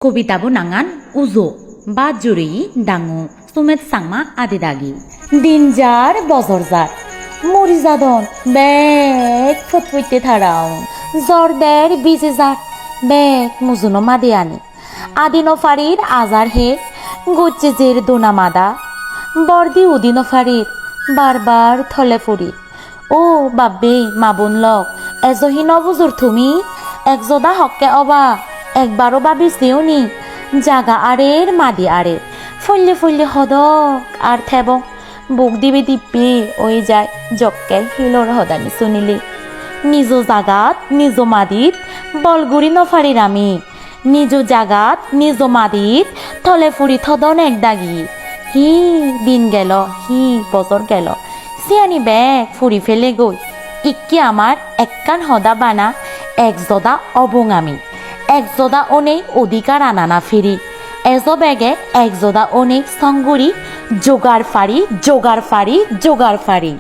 Kobitabo nangan uzo ba juri dangu sumet sangma adidagi dinjar bozorjar murizadon bek fotfuite tharao zorder bijejar bek muzuno madiani adino farir azar he গুজ্জেজের দোনামাদা বর্দি উদিনো ফারির বারবার থলে ফুরি ও বাব্বে মাবুন lock এজহি নবুজুর তুমি একজদা হককে অবা একবারও বাবিছিও নি জাগা আরের মাদি আরে ফল্লে ফল্লে হদক আর থেব বুক দিবে দিব্যি ওই যায় জক্কে হিলর হদানি শুনিলি নিজ জাগাত নিজ মাদিত বলগুড়ি নফারির আমি নিজ জাগাত নিজ মাদিত থলে ফুরি থদন এক দাগি হি দিন গেল হি বছর গেল সিয়ানি বেগ ফুরি ফেলে গই ইক্কি আমার এককান হদা বানা একজদা অবং আমি একজদা অনেক অধিকার আনানা ফিরি এজ বেগে একজদা অনেক সঙ্গুরি জোগাড় ফাড়ি জোগাড় ফাড়ি জোগাড় ফাড়ি